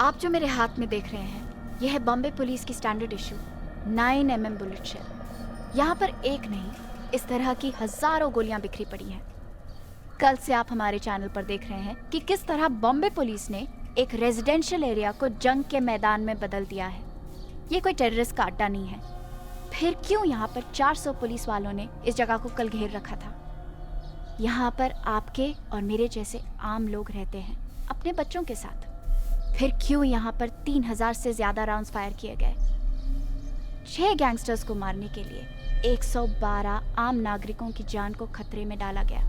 आप जो मेरे हाथ में देख रहे हैं, यह है बॉम्बे पुलिस की standard issue 9mm bullet shell. यहाँ पर एक नहीं, इस तरह की हजारों गोलियां बिखरी पड़ी हैं। कल से आप हमारे चैनल पर देख रहे हैं कि किस तरह बॉम्बे पुलिस ने एक रेजिडेंशियल एरिया को जंग के मैदान में बदल दिया है। ये कोई टेररिस्ट का अड्डा नहीं है। फिर क्यों यहाँ पर 400 पुलिस वालों ने इस जगह को कल घेर रखा था? यहाँ पर आपके और मेरे जैसे आम लोग रहते हैं अपने बच्चों के साथ। फिर क्यों यहाँ पर 3000 से ज्यादा राउंड्स फायर किए गए? 6 गैंगस्टर्स को मारने के लिए 112 आम नागरिकों की जान को खतरे में डाला गया।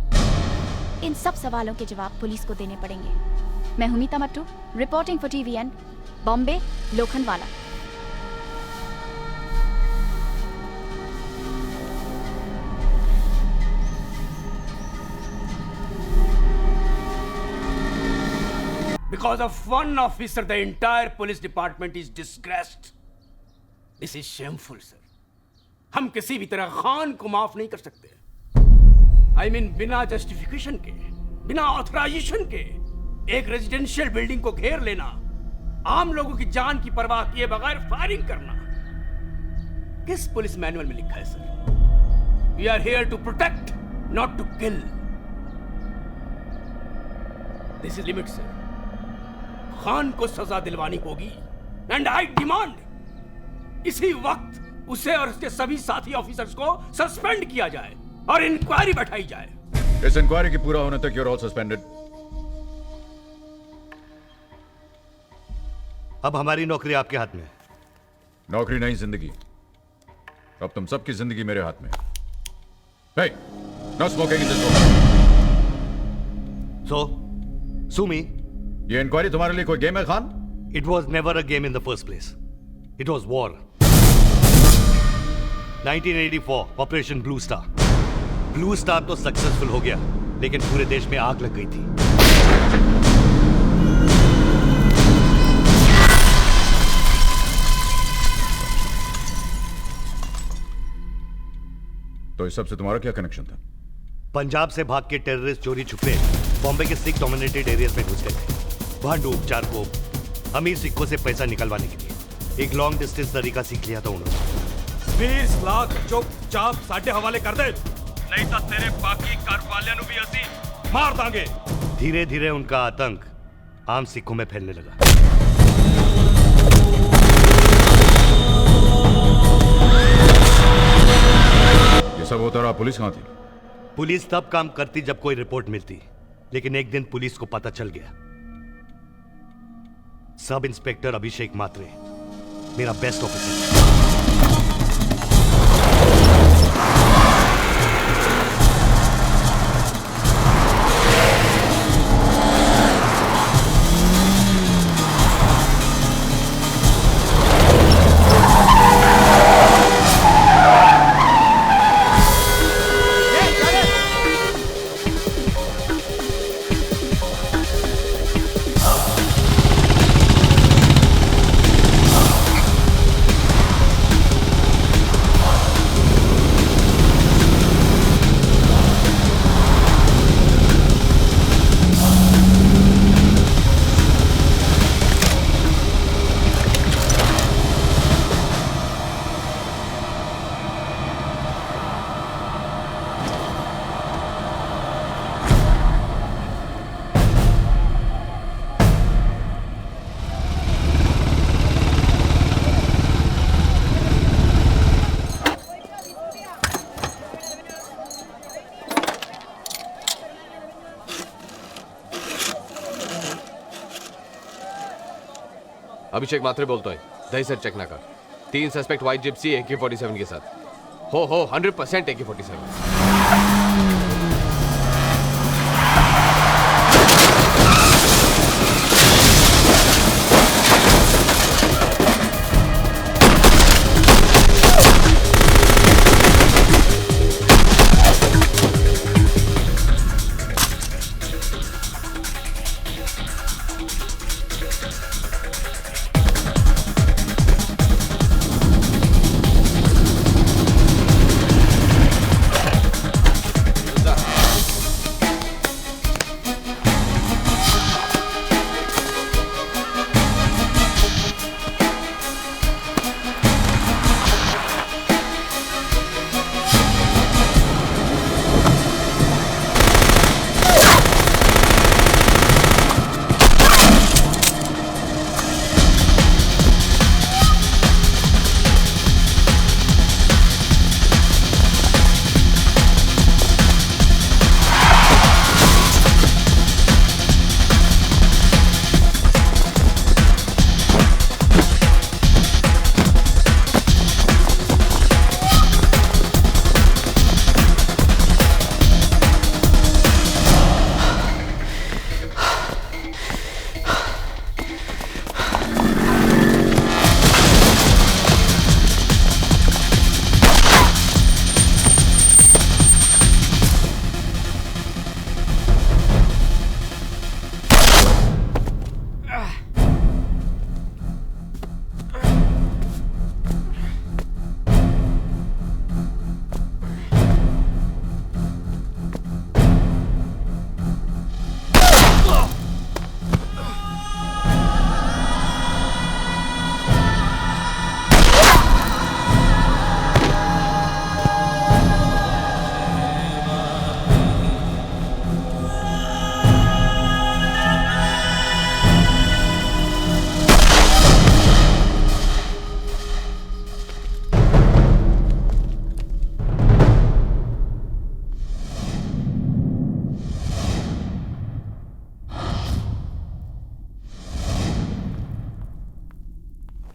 इन सब सवालों के जवाब पुलिस को देने पड़ेंगे। मैं हूं Meeta Mattu, reporting for TVN, Bombay, Lokhandwala. Because of one officer, the entire police department is disgraced. This is shameful, sir. हम किसी भी तरह खान को माफ नहीं कर सकते। I mean, बिना जस्टिफिकेशन के, बिना ऑथराइजेशन के एक रेजिडेंशियल बिल्डिंग को घेर लेना, आम लोगों की जान की परवाह किए बगैर फायरिंग करना, किस पुलिस मैनुअल में लिखा है sir? We are here to protect, not to kill. This is limit, sir. Khan को सजा दिलवानी होगी एंड आई डिमांड इसी वक्त उसे और उसके सभी साथी ऑफिसर्स को सस्पेंड किया जाए और इंक्वायरी बैठाई जाए। इस इंक्वायरी के पूरा होने तक यू आर ऑल सस्पेंडेड। अब हमारी नौकरी आपके हाथ में है। नौकरी नहीं, जिंदगी। अब तुम सबकी जिंदगी मेरे हाथ में। Hey, no smoking in this room. So, sue me. ये इंक्वायरी तुम्हारे लिए कोई गेम है Khan? It was never a game in the first place. It was war. 1984, Operation Blue Star. Blue Star तो सक्सेसफुल हो गया, लेकिन पूरे देश में आग लग गई थी। तो इस सब से तुम्हारा क्या कनेक्शन था? पंजाब से भाग के टेररिस्ट चोरी छुपे बॉम्बे के सिख डोमिनेटेड एरियाज में घुस गए थे। भांडूप, चारकोप, अमीर सिखों से पैसा निकलवाने के लिए एक लॉन्ग डिस्टेंस तरीका सीख लिया था उन्होंने। 20 लाख चुपचाप साडे हवाले कर दे, नहीं तो तेरे बाकी घर वालियां नु भी असी मार दांगे। धीरे धीरे उनका आतंक आम सिखों में फैलने लगा। ये सब होता रहा, पुलिस कहां थी? पुलिस तब काम करती जब कोई रिपोर्ट मिलती, लेकिन एक दिन पुलिस को पता चल गया। सब इंस्पेक्टर अभिषेक मात्रे, मेरा बेस्ट ऑफिसर। अभिषेक मात्रे बोलता है, दही सर चेक ना कर। 3 सस्पेक्ट व्हाइट जिप्सी AK-47 के साथ। हो 100% AK-47।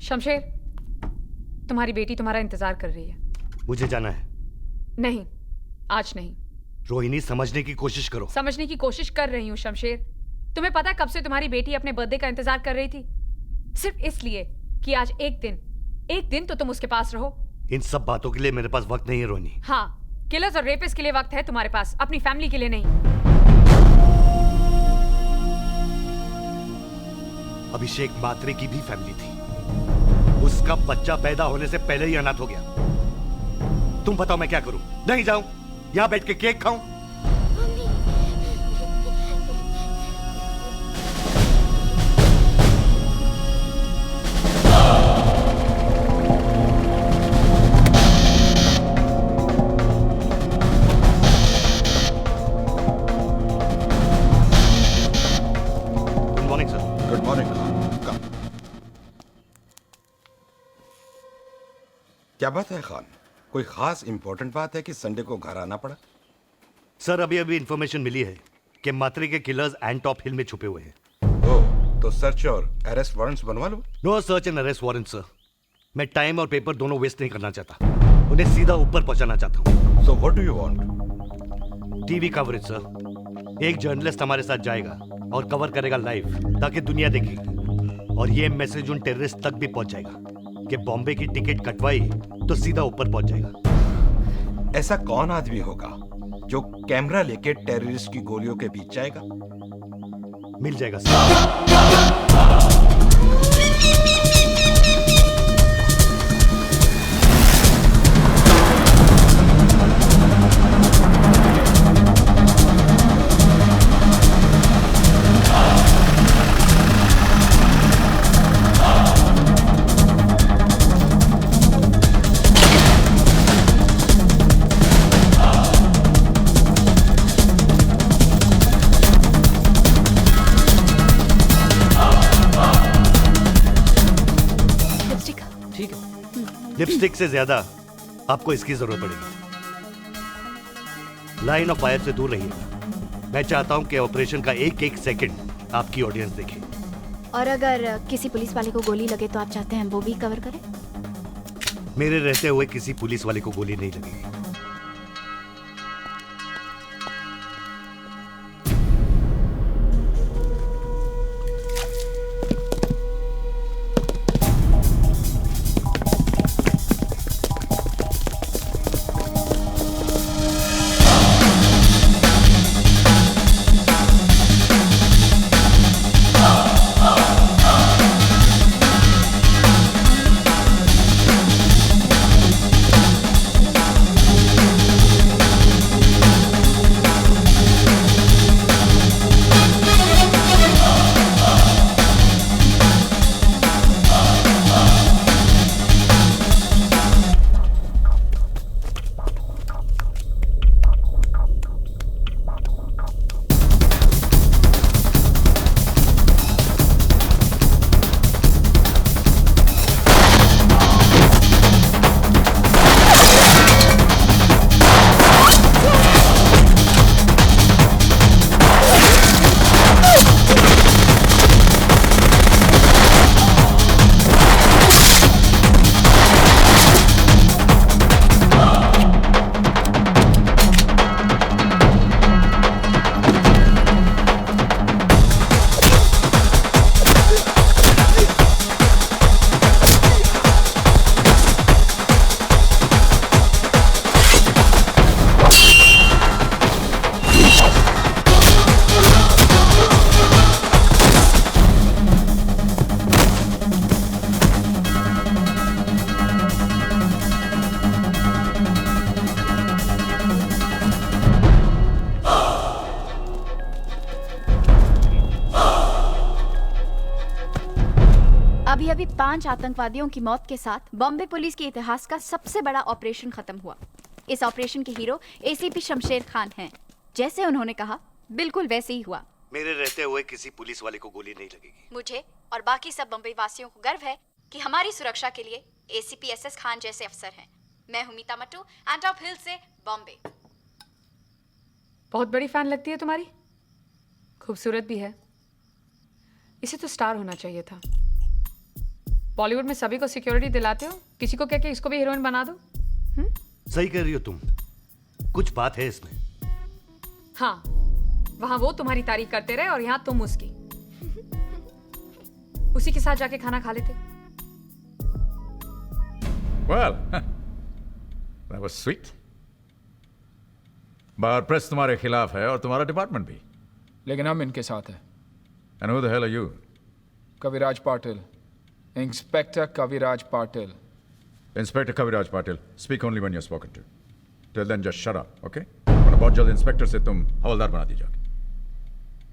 शमशेर, तुम्हारी बेटी तुम्हारा इंतजार कर रही है। मुझे जाना है। नहीं, आज नहीं। रोहिणी, समझने की कोशिश करो। समझने की कोशिश कर रही हूँ शमशेर। तुम्हें पता है कब से तुम्हारी बेटी अपने बर्थडे का इंतजार कर रही थी? सिर्फ इसलिए कि आज एक दिन तो तुम उसके पास रहो। इन सब बातों के लिए मेरे पास वक्त नहीं है रोहिणी। हाँ, किलर्स और रेपिस्ट के लिए वक्त है तुम्हारे पास, अपनी फैमिली के लिए नहीं। अभिषेक मात्रे की भी फैमिली थी। उसका बच्चा पैदा होने से पहले ही अनाथ हो गया। तुम बताओ मैं क्या करूं? नहीं जाऊं? यहां बैठ के केक खाऊं? Good morning sir. Good morning. Come. क्या बात है खान? कोई खास इंपॉर्टेंट बात है कि संडे को घर आना पड़ा? सर, अभी इंफॉर्मेशन मिली है कि मात्रे के किलर्स एंटॉप हिल में छुपे हुए हैं। ओह, तो सर्च और अरेस्ट वारंट्स बनवा लो। No search and arrest warrant sir. मैं टाइम और पेपर दोनों वेस्ट नहीं करना चाहता। उन्हें सीधा ऊपर पहुंचाना चाहता हूं। So what do you want? TV coverage sir. एक जर्नलिस्ट हमारे साथ जाएगा और कवर करेगा लाइव, ताकि दुनिया देखेगी। और ये मैसेज उन टेररिस्ट तक भी पहुंच जाएगा कि बॉम्बे की टिकट कटवाई तो सीधा ऊपर पहुंच जाएगा। ऐसा कौन आदमी होगा जो कैमरा लेके टेररिस्ट की गोलियों के बीच जाएगा? मिल जाएगा सर। लिपस्टिक। ठीक है। लिपस्टिक से ज्यादा आपको इसकी जरूरत पड़ेगी। लाइन ऑफ फायर से दूर रहिएगा। मैं चाहता हूं कि ऑपरेशन का एक एक सेकंड आपकी ऑडियंस देखे। और अगर किसी पुलिस वाले को गोली लगे तो आप चाहते हैं वो भी कवर करें? मेरे रहते हुए किसी पुलिस वाले को गोली नहीं लगेगी। अभी 5 आतंकवादियों की मौत के साथ बॉम्बे पुलिस के इतिहास का सबसे बड़ा ऑपरेशन खत्म हुआ। इस ऑपरेशन के हीरो एसीपी शमशेर खान हैं। जैसे उन्होंने कहा, बिल्कुल वैसे ही हुआ। मेरे रहते हुए किसी पुलिस वाले को गोली नहीं लगेगी। मुझे और बाकी सब बम्बई वासियों को गर्व है कि हमारी सुरक्षा के लिए एसीपी एसएस खान जैसे अफसर हैं। मैं हूं मीता मट्टू, एंटॉप हिल से बॉम्बे। बहुत बड़ी फैन लगती है तुम्हारी। खूबसूरत भी है। इसे तो स्टार होना चाहिए था। बॉलीवुड में सभी को सिक्योरिटी दिलाते हो, किसी को कह के इसको भी हीरोइन बना दो। सही कह रही हो तुम, कुछ बात है इसमें। हाँ, वहां वो तुम्हारी तारीफ करते रहे और यहाँ तुम उसकी। उसी के साथ जाके खाना खा लेते। Well, that was sweet. बाहर प्रेस तुम्हारे खिलाफ है और तुम्हारा डिपार्टमेंट भी। लेकिन हम इनके साथ हैं। And who the hell are you? Kaviraj Patil, inspector Kaviraj Patil. Inspector Kaviraj Patil. Speak only when you're spoken to. Till then, just shut up, okay? वरना बहुत जल्द इंस्पेक्टर से तुम हवलदार बना दी जाओगे।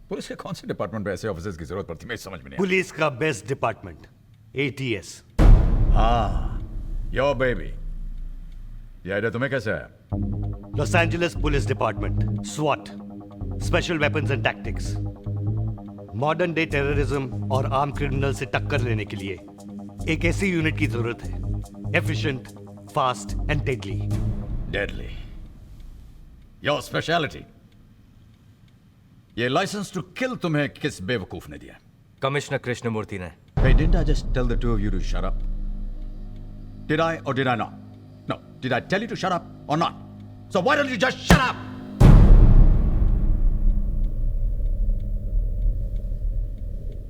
पुलिस के कौन से डिपार्टमेंट में ऐसे ऑफिसर्स की जरूरत पड़ती है, मेरी समझ में नहीं पुलिस का बेस्ट डिपार्टमेंट ATS। हाँ, योर बेबी। ये आइडिया तुम्हें कैसे आया? Los Angeles police department, SWAT, special weapons and tactics. Modern day terrorism और आर्म क्रिमिनल से टक्कर लेने के लिए एक ऐसी यूनिट की जरूरत है, efficient, fast and deadly. Deadly. Your speciality. ये लाइसेंस टू किल तुम्हें किस बेवकूफ ने दिया? कमिश्नर कृष्णमूर्ति ने। Hey, didn't I just tell the two of you to shut up? Did I or did I not? No. Did I tell you to shut up or not? So why don't you just shut up?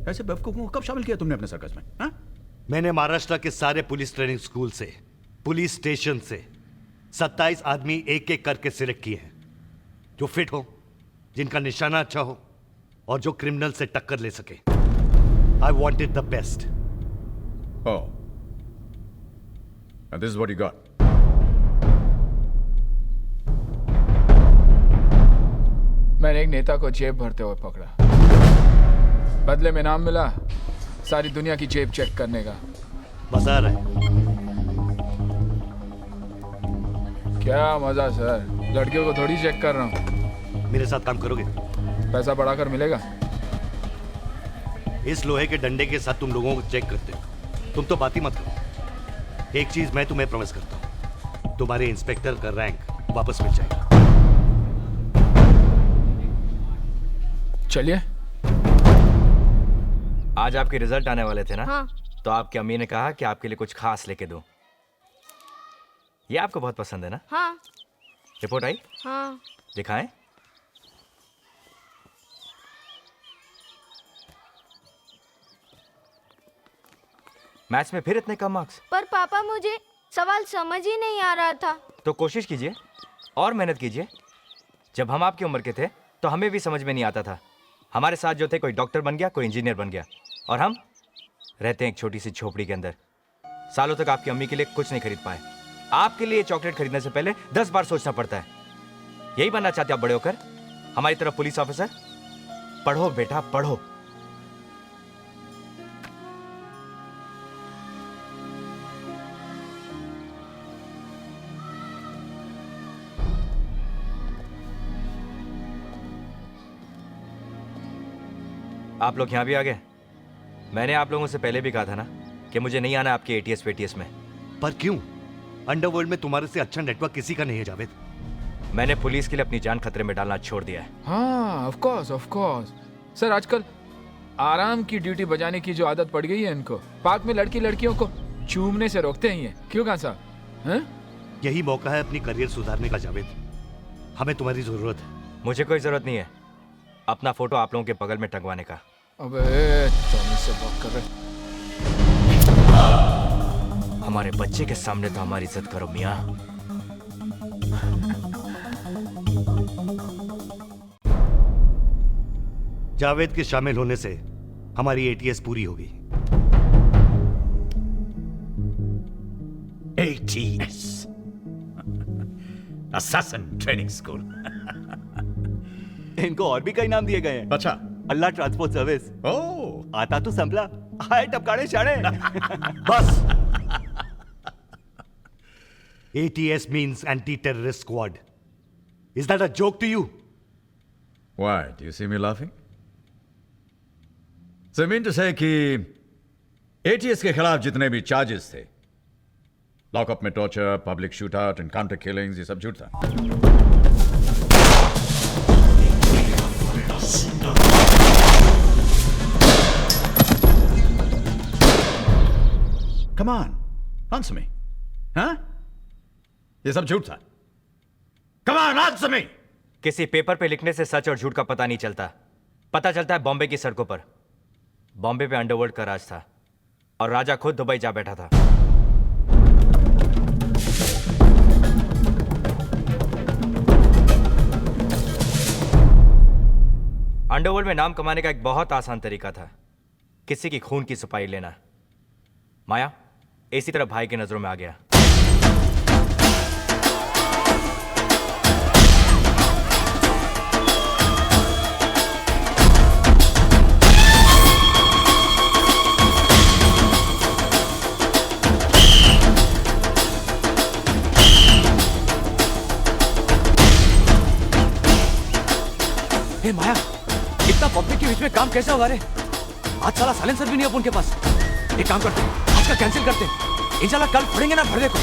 ऐसे बेवकूफों को कब शामिल किया तुमने अपने circus में? हाँ? मैंने महाराष्ट्र के सारे पुलिस ट्रेनिंग स्कूल से, पुलिस स्टेशन से 27 आदमी एक एक करके सिलेक्ट किए हैं, जो फिट हो, जिनका निशाना अच्छा हो और जो क्रिमिनल से टक्कर ले सके। I wanted the best. Oh. And this is what you got. मैंने एक नेता को जेब भरते हुए पकड़ा। बदले में नाम मिला सारी दुनिया की जेब चेक करने का। मजा आ रहा है? क्या मजा सर, लड़कियों को थोड़ी चेक कर रहा हूँ। मेरे साथ काम करोगे? पैसा बढ़ाकर मिलेगा। इस लोहे के डंडे के साथ तुम लोगों को चेक करते हो, तुम तो बात ही मत करो। एक चीज मैं तुम्हें प्रॉमिस करता हूं, तुम्हारे इंस्पेक्टर का रैंक वापस मिल जाएगा। चलिए। आज आपके रिजल्ट आने वाले थे ना? हाँ। तो आपकी अम्मी ने कहा कि आपके लिए कुछ खास लेके दूं। ये आपको बहुत पसंद है ना? हाँ। रिपोर्ट आई? हाँ। दिखाएं। मैथ्स में फिर इतने कम मार्क्स? पर पापा मुझे सवाल समझ ही नहीं आ रहा था। तो कोशिश कीजिए और मेहनत कीजिए। जब हम आपकी उम्र के थे तो हमें भी समझ में नहीं आता था। हमारे साथ जो थे, कोई डॉक्टर बन गया, कोई इंजीनियर बन गया, और हम रहते हैं एक छोटी सी झोपड़ी के अंदर। सालों तक आपकी अम्मी के लिए कुछ नहीं खरीद पाए। आपके लिए चॉकलेट खरीदने से पहले 10 बार सोचना पड़ता है। यही बनना चाहते आप बड़े होकर? हमारी तरफ पुलिस ऑफिसर? पढ़ो बेटा पढ़ो। आप लोग यहाँ भी आ गए। मैंने आप लोगों से पहले भी कहा था ना कि मुझे नहीं आना आपके ATS पेटीएस में। पर क्यों? अंडरवर्ल्ड में तुम्हारे से अच्छा नेटवर्क किसी का नहीं है जावेद। मैंने पुलिस के लिए अपनी जान खतरे में डालना छोड़ दिया है। हाँ, ऑफ कोर्स। सर, आजकल आराम की ड्यूटी बजाने की जो आदत पड़ गई है इनको, पार्क में लड़कियों को चूमने से रोकते ही हैं। क्यों खान साहब? हैं? यही मौका है अपनी करियर सुधारने का जावेद। हमें तुम्हारी जरूरत है। मुझे कोई जरूरत नहीं है अपना फोटो आप लोगों के बगल में टंगवाने का। अबे टॉमी से बात कर रहे। हमारे बच्चे के सामने तो हमारी इज्जत करो मियां। जावेद के शामिल होने से हमारी ATS पूरी होगी। ATS Assassin Training School। इनको और भी कई नाम दिए गए हैं। अच्छा। अल्लाह ट्रांसपोर्ट सर्विस। ओह, आता तो संभला, हाय टपकाड़े शाड़े। बस। ATS means anti-terrorist squad. Is that a joke to you? Why? Do you see me laughing? So I mean to say कि ATS के खिलाफ जितने भी चार्जेस थे, लॉकअप में torture, public shootout, encounter killings, ये सब झूठ था। come on, answer me. हाँ? ये सब झूठ था. Come on, answer me. किसी पेपर पे लिखने से सच और झूठ का पता नहीं चलता. पता चलता है बॉम्बे की सड़कों पर. बॉम्बे पे अंडरवर्ल्ड का राज था और राजा खुद दुबई जा बैठा था. अंडरवर्ल्ड में नाम कमाने का एक बहुत आसान तरीका था, किसी की खून की सफाई लेना. माया इसी तरह भाई की नजरों में आ गया. हे माया, इतना पब्लिक के बीच में काम कैसे होगा रे? आज साला साइलेंसर भी नहीं है उनके पास. एक काम करते हैं, आज का कैंसिल करते हैं. इंशाल्लाह कल फोड़ेंगे ना भरदे को.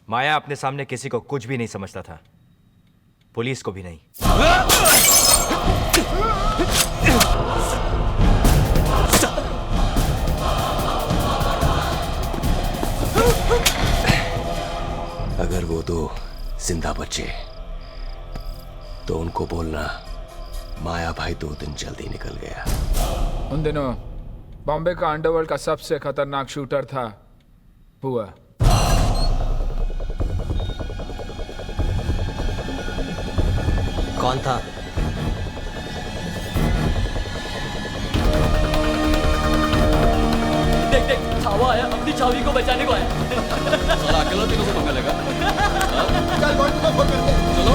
माया अपने सामने किसी को कुछ भी नहीं समझता था, पुलिस को भी नहीं. अगर वो दो जिंदा बचे तो उनको बोलना माया भाई 2 दिन जल्दी निकल गया. उन दिनों बॉम्बे का अंडरवर्ल्ड का सबसे खतरनाक शूटर था हुआ. कौन था? देख देख, छावा आया, अपनी छावी को बचाने को आया. साला अकेला तीनों से पंगा लेगा. चल बॉडी को फोन करते हैं. चलो.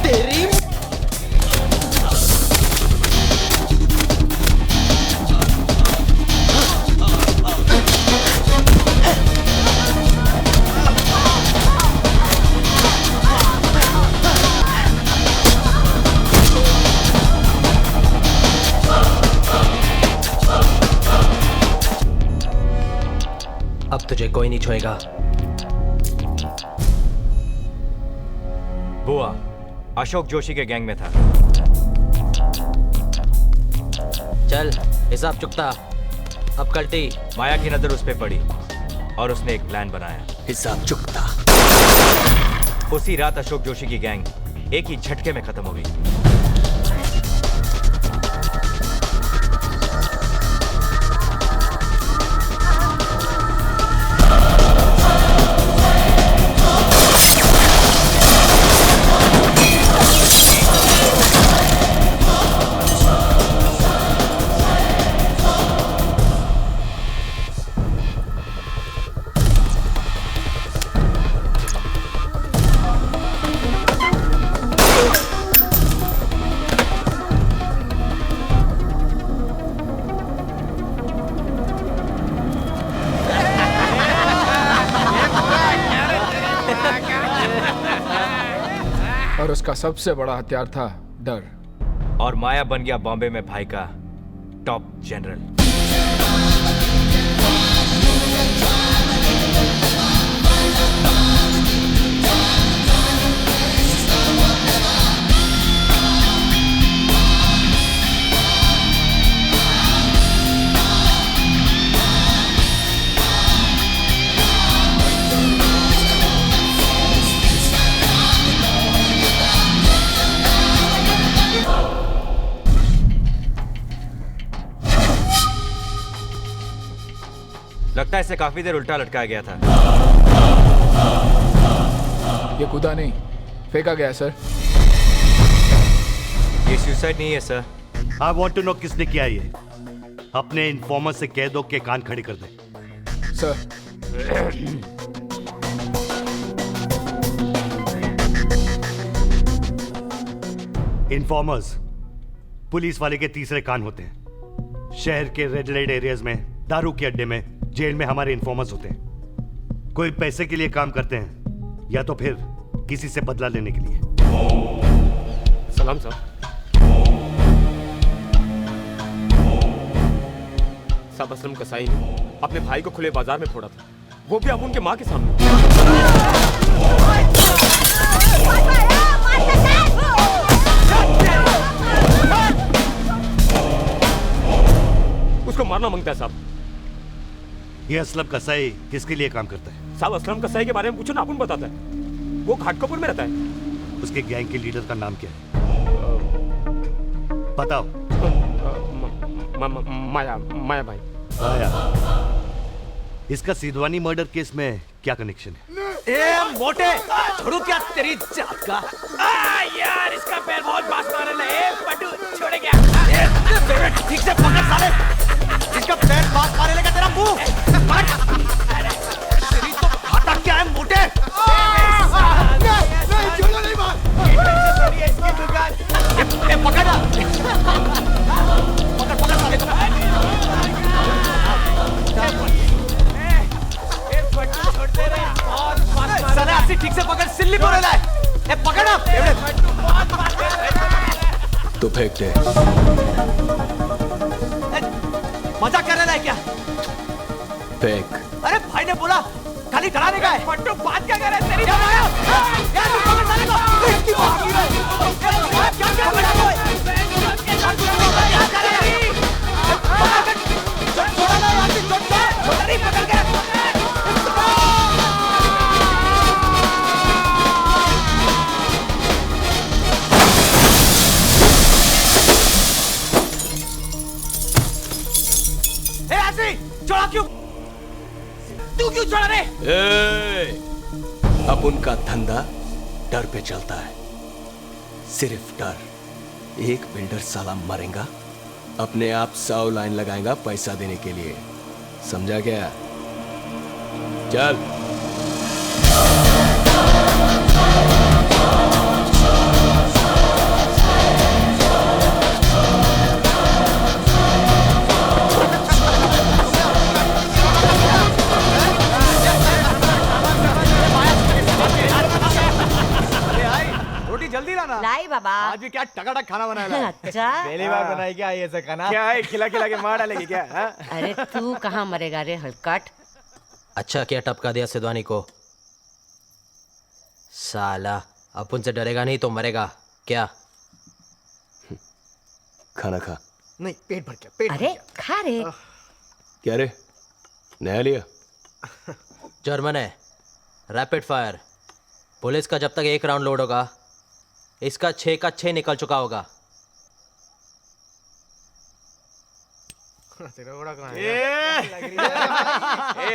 तेरी अब तुझे कोई नहीं छोएगा. बुआ अशोक जोशी के गैंग में था. चल हिसाब चुकता. अब कल्टी. माया की नजर उस पे पड़ी और उसने एक प्लान बनाया. हिसाब चुकता. उसी रात अशोक जोशी की गैंग एक ही झटके में खत्म हो गई. और उसका सबसे बड़ा हथियार था डर. और माया बन गया बॉम्बे में भाई का टॉप जनरल. लगता है इसे काफी देर उल्टा लटकाया गया था। ये कूदा नहीं, फेंका गया सर। ये सुसाइड नहीं है sir. I want to know किसने किया ये। अपने इन्फॉर्मर से कह दो कि कान खड़े कर दे। सर इन्फॉर्मर्स पुलिस वाले के तीसरे कान होते हैं। शहर के रेड लाइट एरियाज में, दारू के अड्डे में, जेल में हमारे इन्फॉर्मर्स होते हैं। कोई पैसे के लिए काम करते हैं या तो फिर किसी से बदला लेने के लिए। सलाम साहब। साहब असलम कसाई ने अपने भाई को खुले बाजार में फोड़ा था, वो भी अब उनके माँ के सामने। उसको मारना मांगता है साहब। ये असलम कसाई किसके लिए काम करता है? साहब असलम कसाई के बारे में पूछो ना, अपन बताता है। वो घाटकोपुर में रहता है। उसके गैंग के लीडर का नाम क्या है? बताओ। माया भाई। माया। इसका सिद्धवानी मर्डर केस में क्या कनेक्शन है? ए मोटे, छोड़ू क्या तेरी जात का? यार इसका पैर बहुत बास मार रहा है। पटू छोड़ गया। ठीक से पकड़ साले। इसका पैर बात मारे लेगा तेरा मुंह। तेरी तो खाता क्या है मोटे? नहीं छोड़ो नहीं मार। इसकी दुकान। ये पकड़ ना। पकड़ साले को। छोड़ते रहे। साले ऐसे ठीक से पकड़, सिल्ली बोल रहा है। ए पकड़ आप। तो फेंक दे। मजाक कर रहा है क्या? फेंक। अरे भाई ने बोला खाली डराने का है। फट्टू बात क्या कर रहा है तेरी? यार तू पकड़ साले को। इसकी बात की है। क्या कर रहा है? क्या कर रहा है? छोड़ा ना यार, छोड़ नहीं पकड़ के। छोड़ा क्यों? तू क्यों छोड़ा रे? अब उनका धंधा डर पे चलता है, सिर्फ डर। एक बिल्डर साला मरेगा, अपने आप 100 लाइन लगाएगा पैसा देने के लिए। समझा क्या? चल। जल्दी लाना। लाई बाबा। आज भी क्या टकाटक खाना बनाया है? अच्छा। पहली बार बनाई क्या ये ऐसा खाना? क्या है, खिला खिला के मार डालेगी क्या? अरे तू कहाँ मरेगा रे हलकट। अच्छा क्या टपका दिया सिद्धवानी को? साला अपन से डरेगा नहीं तो मरेगा क्या? खाना खा। नहीं पेट भर गया, पेट। अरे खा रे। क्या रे, नया लिया? जर्मन है, रैपिड फायर। पुलिस का जब तक 1 राउंड लोड होगा, इसका 6 का 6 निकल चुका होगा।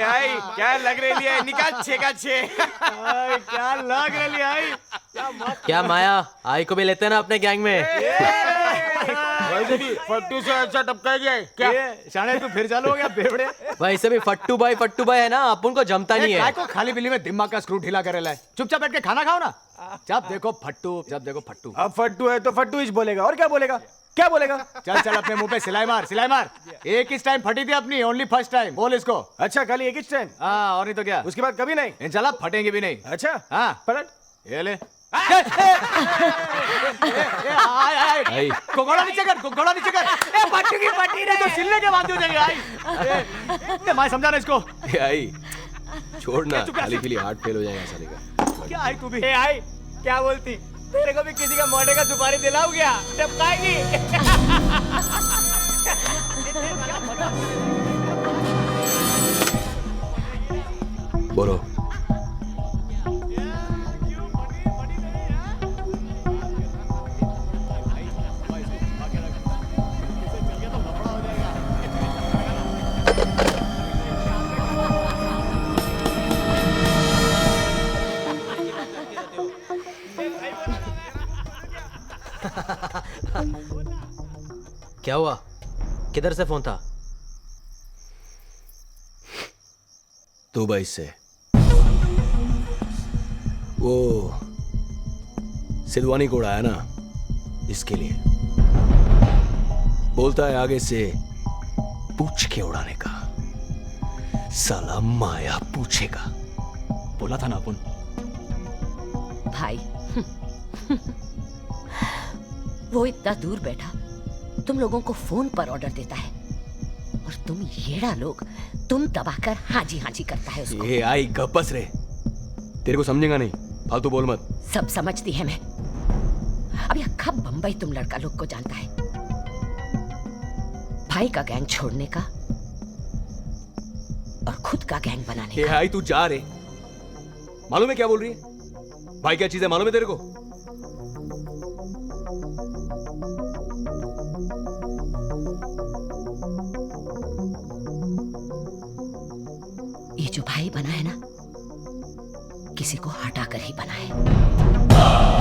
आई क्या लग रही है? निकाल 6 का 6। क्या लग रही है? क्या माया, आई को भी लेते ना अपने गैंग में? वैसे भी फट्टू से अच्छा टपका गया है क्या? शाने तू फिर चालू हो गया बेवड़े। वैसे भी फट्टू भाई है ना, अपन को जमता नहीं है। को खाली बिल्ली में दिमाग का स्क्रू ढीला करे लाए। चुपचाप बैठ के खाना खाओ ना। जब देखो फट्टू। अब फट्टू है तो फट्टू ही बोलेगा, और क्या बोलेगा? क्या बोलेगा? चल अपने मुंह पे सिलाई मार। एक इस टाइम फटी थी अपनी, ओनली फर्स्ट टाइम। बोल इसको। अच्छा खाली एक ही टाइम? हाँ, और नहीं तो क्या? उसके बाद कभी नहीं? इंशाल्लाह फटेंगे भी नहीं। अच्छा हाँ, पलट ये ले। घोड़ा नीचे कर। फट्टू की फटी रे तो सिलने के बाद हो जाएंगे। आई मैं समझाना इसको। आई छोड़ना, खाली पीली हार्ट फेल हो जाएगा साले का। क्या आई तू भी? आई क्या बोलती? तेरे को भी किसी का मोटे का सुपारी दिलाऊं क्या? टपकाएगी। बोलो। क्या हुआ? किधर से फोन था? दुबई से। वो सिलवानी को उड़ाया ना, इसके लिए। बोलता है आगे से पूछ के उड़ाने का। साला माया पूछेगा। बोला था ना अपन। भाई वो इतना दूर बैठा तुम लोगों को फोन पर ऑर्डर देता है और तुम येड़ा लोग तुम दबाकर हाजी हाजी करता है उसको। ये आई गप्पस रे, तेरे को समझेगा नहीं, फालतू बोल मत। सब समझती है मैं। अब यह कब बंबई तुम लड़का लोग को जानता है। भाई का गैंग छोड़ने का और खुद का गैंग बनाने ये का। आई तू जा रे, मालूम है क्या बोल रही है? भाई क्या चीज है मालूम है तेरे को? ये जो भाई बना है ना, किसी को हटा कर ही बना है।